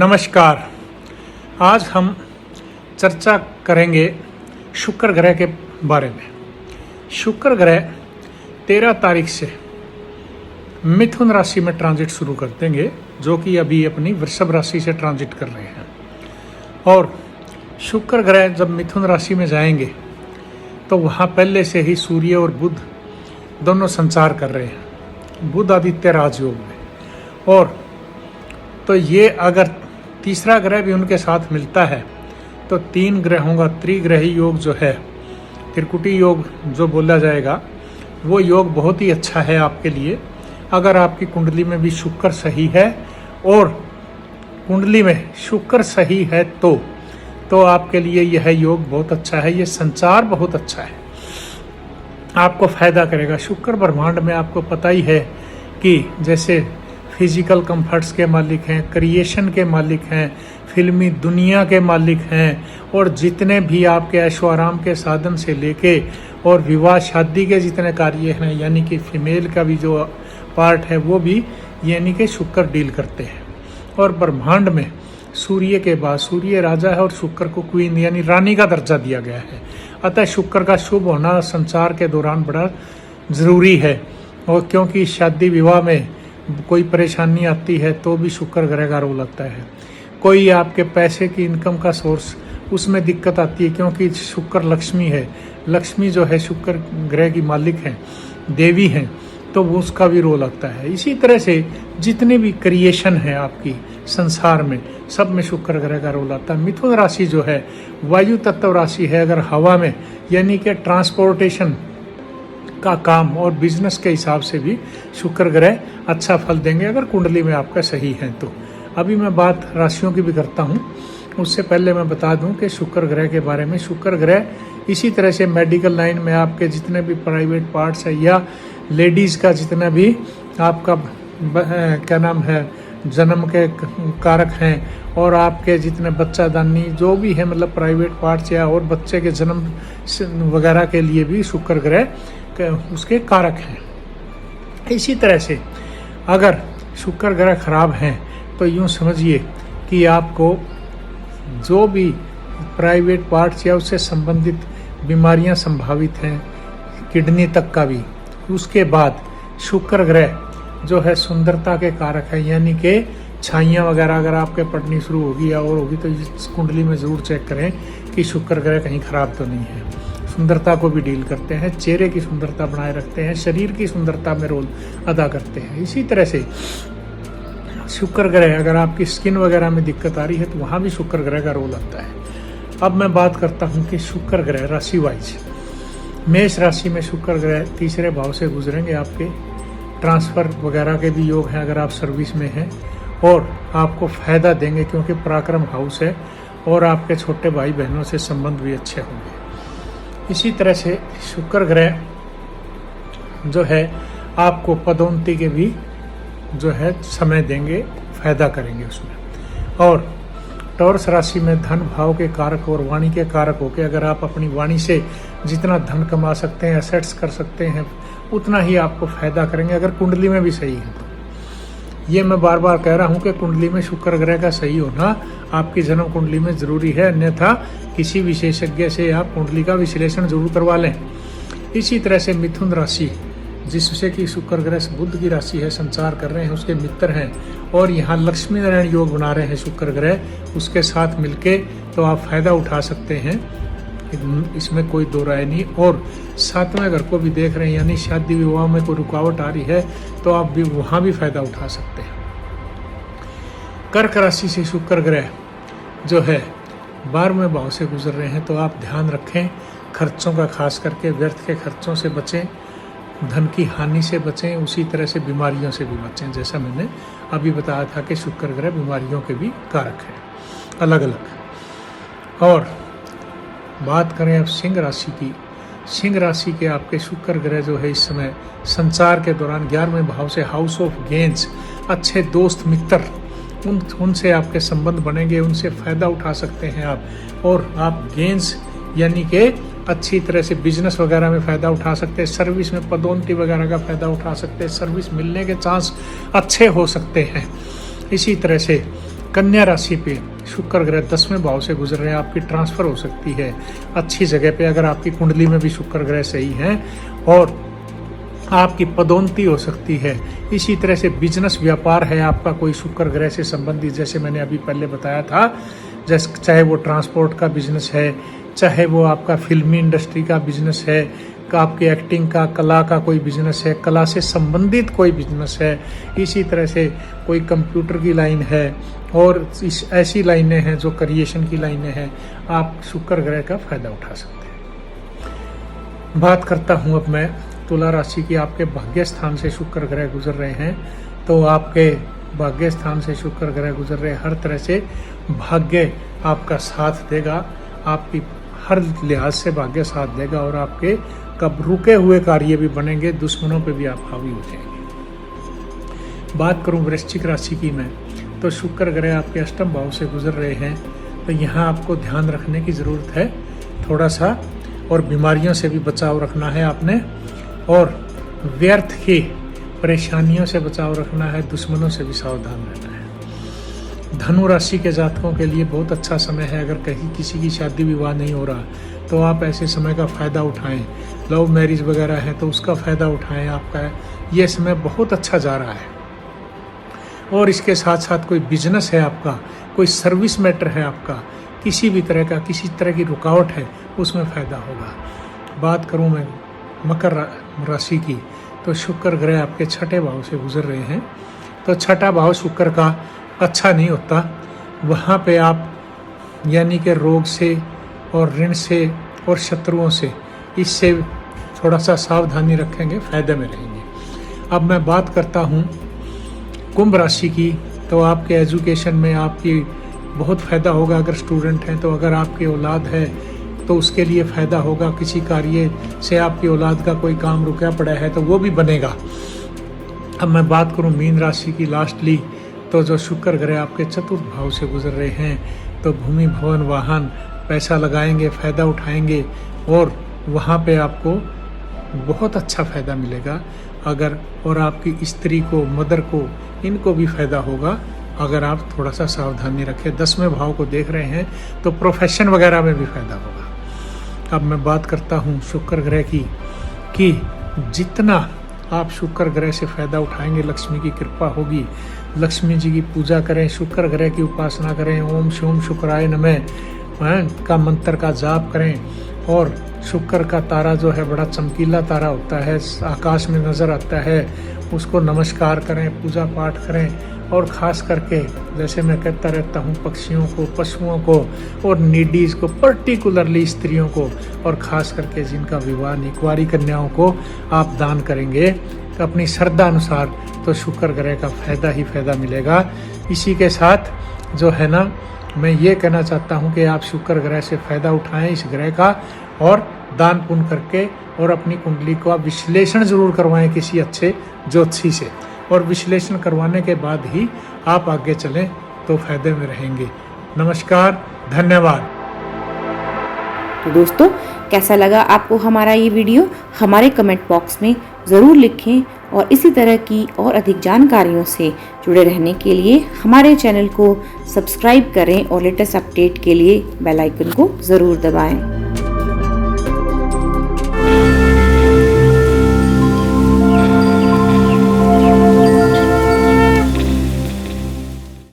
नमस्कार। आज हम चर्चा करेंगे शुक्र ग्रह के बारे में। शुक्र ग्रह 13 तारीख से मिथुन राशि में ट्रांजिट शुरू कर देंगे, जो कि अभी अपनी वृषभ राशि से ट्रांजिट कर रहे हैं। और शुक्र ग्रह जब मिथुन राशि में जाएंगे तो वहाँ पहले से ही सूर्य और बुध दोनों संचार कर रहे हैं, बुध आदित्य राजयोग में। और तो ये अगर तीसरा ग्रह भी उनके साथ मिलता है तो 3 ग्रहों का त्रिग्रही योग जो है, त्रिकुटी योग जो बोला जाएगा, वो योग बहुत ही अच्छा है आपके लिए। अगर आपकी कुंडली में भी शुक्र सही है और कुंडली में शुक्र सही है तो आपके लिए यह योग बहुत अच्छा है। ये संचार बहुत अच्छा है, आपको फायदा करेगा। शुक्र ब्रह्मांड में आपको पता ही है कि जैसे फिजिकल कंफर्ट्स के मालिक हैं, क्रिएशन के मालिक हैं, फिल्मी दुनिया के मालिक हैं, और जितने भी आपके ऐशो आराम के साधन से लेके और विवाह शादी के जितने कार्य हैं, यानी कि फीमेल का भी जो पार्ट है वो भी यानी कि शुक्र डील करते हैं। और ब्रह्मांड में सूर्य के बाद सूर्य राजा है और शुक्र को क्वीन यानी रानी का दर्जा दिया गया है। अतः शुक्र का शुभ होना संसार के दौरान बड़ा ज़रूरी है। और क्योंकि शादी विवाह में कोई परेशानी आती है तो भी शुक्र ग्रह का रोल आता है। कोई आपके पैसे की इनकम का सोर्स उसमें दिक्कत आती है, क्योंकि शुक्र लक्ष्मी है। लक्ष्मी जो है शुक्र ग्रह की मालिक हैं, देवी हैं, तो वो उसका भी रोल आता है। इसी तरह से जितने भी क्रिएशन है आपकी संसार में, सब में शुक्र ग्रह का रोल आता है। मिथुन राशि जो है वायु तत्व राशि है। अगर हवा में यानी कि ट्रांसपोर्टेशन का काम और बिजनेस के हिसाब से भी शुक्र ग्रह अच्छा फल देंगे, अगर कुंडली में आपका सही है तो। अभी मैं बात राशियों की भी करता हूँ, उससे पहले मैं बता दूं कि शुक्र ग्रह के बारे में। शुक्र ग्रह इसी तरह से मेडिकल लाइन में आपके जितने भी प्राइवेट पार्ट्स है या लेडीज़ का जितना भी आपका क्या नाम है जन्म के कारक हैं, और आपके जितने बच्चादानी जो भी है, मतलब प्राइवेट पार्ट्स या और बच्चे के जन्म वगैरह के लिए भी शुक्र ग्रह उसके कारक हैं। इसी तरह से अगर शुक्र ग्रह खराब हैं तो यूँ समझिए कि आपको जो भी प्राइवेट पार्ट्स या उससे संबंधित बीमारियां संभावित हैं, किडनी तक का भी। उसके बाद शुक्र ग्रह जो है सुंदरता के कारक है, यानी कि छाइयाँ वगैरह अगर आपके पड़नी शुरू होगी या और होगी तो इस कुंडली में ज़रूर चेक करें कि शुक्र ग्रह कहीं खराब तो नहीं है। सुंदरता को भी डील करते हैं, चेहरे की सुंदरता बनाए रखते हैं, शरीर की सुंदरता में रोल अदा करते हैं। इसी तरह से शुक्र ग्रह अगर आपकी स्किन वगैरह में दिक्कत आ रही है तो वहाँ भी शुक्र ग्रह का रोल आता है। अब मैं बात करता हूँ कि शुक्र ग्रह राशि वाइज। मेष राशि में शुक्र ग्रह तीसरे भाव से गुजरेंगे, आपके ट्रांसफ़र वगैरह के भी योग हैं अगर आप सर्विस में हैं, और आपको फ़ायदा देंगे क्योंकि पराक्रम हाउस है और आपके छोटे भाई बहनों से संबंध भी अच्छे होंगे। इसी तरह से शुक्र ग्रह जो है आपको पदोन्नति के भी जो है समय देंगे, फायदा करेंगे उसमें। और टॉरस राशि में धन भाव के कारक और वाणी के कारक होकर अगर आप अपनी वाणी से जितना धन कमा सकते हैं, एसेट्स कर सकते हैं, उतना ही आपको फायदा करेंगे अगर कुंडली में भी सही है तो। ये मैं बार बार कह रहा हूँ कि कुंडली में शुक्र ग्रह का सही होना आपकी जन्म कुंडली में ज़रूरी है, अन्यथा किसी विशेषज्ञ से आप कुंडली का विश्लेषण जरूर करवा लें। इसी तरह से मिथुन राशि जिससे कि शुक्र ग्रह बुध की राशि है, संचार कर रहे हैं, उसके मित्र हैं, और यहाँ लक्ष्मी नारायण योग बना रहे हैं शुक्र ग्रह, उसके साथ मिलके तो आप फायदा उठा सकते हैं, इसमें कोई दो राय नहीं। और 7वें घर को भी देख रहे हैं, यानी शादी विवाह में कोई रुकावट आ रही है तो आप भी वहाँ भी फायदा उठा सकते हैं। कर्क राशि से शुक्र ग्रह जो है 12वें भाव से गुजर रहे हैं, तो आप ध्यान रखें खर्चों का, खास करके व्यर्थ के खर्चों से बचें, धन की हानि से बचें, उसी तरह से बीमारियों से भी बचें। जैसा मैंने अभी बताया था कि शुक्र ग्रह बीमारियों के भी कारक हैं अलग अलग। और बात करें अब सिंह राशि की। सिंह राशि के आपके शुक्र ग्रह जो है इस समय संचार के दौरान 11वें भाव से हाउस ऑफ गेंस, अच्छे दोस्त मित्र उनसे आपके संबंध बनेंगे, उनसे फ़ायदा उठा सकते हैं आप। और आप गेंस यानी कि अच्छी तरह से बिजनेस वगैरह में फ़ायदा उठा सकते हैं, सर्विस में पदोन्नति वगैरह का फ़ायदा उठा सकते हैं, सर्विस मिलने के चांस अच्छे हो सकते हैं। इसी तरह से कन्या राशि पे शुक्र ग्रह 10वें भाव से गुजर रहे हैं, आपकी ट्रांसफर हो सकती है अच्छी जगह पे अगर आपकी कुंडली में भी शुक्र ग्रह सही है, और आपकी पदोन्नति हो सकती है। इसी तरह से बिजनेस व्यापार है आपका कोई शुक्र ग्रह से संबंधित, जैसे मैंने अभी पहले बताया था, जैसे चाहे वो ट्रांसपोर्ट का बिजनेस है, चाहे वो आपका फिल्मी इंडस्ट्री का बिजनेस है, आपके एक्टिंग का, कला का कोई बिजनेस है, कला से संबंधित कोई बिजनेस है, इसी तरह से कोई कंप्यूटर की लाइन है, और इस ऐसी लाइनें हैं जो क्रिएशन की लाइनें हैं, आप शुक्र ग्रह का फायदा उठा सकते हैं। बात करता हूँ अब मैं तुला राशि की। आपके भाग्य स्थान से शुक्र ग्रह गुजर रहे हैं, तो आपके भाग्य स्थान से शुक्र ग्रह गुजर रहे हर तरह से भाग्य आपका साथ देगा, आपकी हर लिहाज से भाग्य साथ देगा, और आपके कब रुके हुए कार्य भी बनेंगे, दुश्मनों पे भी आप हावी हो जाएंगे। बात करूं वृश्चिक राशि की मैं, तो शुक्र ग्रह आपके अष्टम भाव से गुजर रहे हैं, तो यहाँ आपको ध्यान रखने की ज़रूरत है थोड़ा सा, और बीमारियों से भी बचाव रखना है आपने, और व्यर्थ की परेशानियों से बचाव रखना है, दुश्मनों से भी सावधान रहना है। धनु राशि के जातकों के लिए बहुत अच्छा समय है। अगर कहीं किसी की शादी विवाह नहीं हो रहा तो आप ऐसे समय का फ़ायदा उठाएं, लव मैरिज वगैरह है तो उसका फ़ायदा उठाएं, आपका ये समय बहुत अच्छा जा रहा है। और इसके साथ साथ कोई बिजनेस है आपका, कोई सर्विस मैटर है आपका, किसी भी तरह का, किसी तरह की रुकावट है, उसमें फ़ायदा होगा। बात करूं मैं मकर राशि की, तो शुक्र ग्रह आपके छठे भाव से गुजर रहे हैं, तो छठा भाव शुक्र का अच्छा नहीं होता, वहाँ पे आप यानी कि रोग से और ऋण से और शत्रुओं से, इससे थोड़ा सा सावधानी रखेंगे, फायदे में रहेंगे। अब मैं बात करता हूँ कुंभ राशि की, तो आपके एजुकेशन में आपकी बहुत फ़ायदा होगा। अगर स्टूडेंट हैं तो अगर आपकी औलाद है तो उसके लिए फ़ायदा होगा, किसी कार्य से आपकी औलाद का कोई काम रुका पड़ा है तो वो भी बनेगा। अब मैं बात करूं मीन राशि की लास्टली, तो जो शुक्र ग्रह आपके चतुर्थ भाव से गुजर रहे हैं, तो भूमि भवन वाहन पैसा लगाएंगे, फ़ायदा उठाएंगे, और वहाँ पे आपको बहुत अच्छा फ़ायदा मिलेगा। अगर और आपकी स्त्री को, मदर को, इनको भी फ़ायदा होगा अगर आप थोड़ा सा सावधानी रखें। 10वें भाव को देख रहे हैं तो प्रोफेशन वगैरह में भी फ़ायदा होगा। अब मैं बात करता हूँ शुक्र ग्रह की, कि जितना आप शुक्र ग्रह से फ़ायदा उठाएंगे, लक्ष्मी की कृपा होगी। लक्ष्मी जी की पूजा करें, शुक्र ग्रह की उपासना करें, ओम शोम शुक्राय नमः का मंत्र का जाप करें, और शुक्र का तारा जो है बड़ा चमकीला तारा होता है, आकाश में नज़र आता है, उसको नमस्कार करें, पूजा पाठ करें। और ख़ास करके जैसे मैं कहता रहता हूँ, पक्षियों को, पशुओं को और नीडीज़ को, पर्टिकुलरली स्त्रियों को, और ख़ास करके जिनका विवाह नहीं, कुंवारी कन्याओं को आप दान करेंगे अपनी श्रद्धा अनुसार, तो शुक्र ग्रह का फ़ायदा ही फ़ायदा मिलेगा। इसी के साथ जो है ना, मैं ये कहना चाहता हूँ कि आप शुक्र ग्रह से फ़ायदा उठाएं इस ग्रह का, और दान पुण्य करके, और अपनी कुंडली का विश्लेषण ज़रूर करवाएं किसी अच्छे ज्योतिषी से, और विश्लेषण करवाने के बाद ही आप आगे चलें तो फायदे में रहेंगे। नमस्कार, धन्यवाद। तो दोस्तों, कैसा लगा आपको हमारा ये वीडियो? हमारे कमेंट बॉक्स में ज़रूर लिखें, और इसी तरह की और अधिक जानकारियों से जुड़े रहने के लिए हमारे चैनल को सब्सक्राइब करें, और लेटेस्ट अपडेट के लिए बेल आइकन को ज़रूर दबाएं।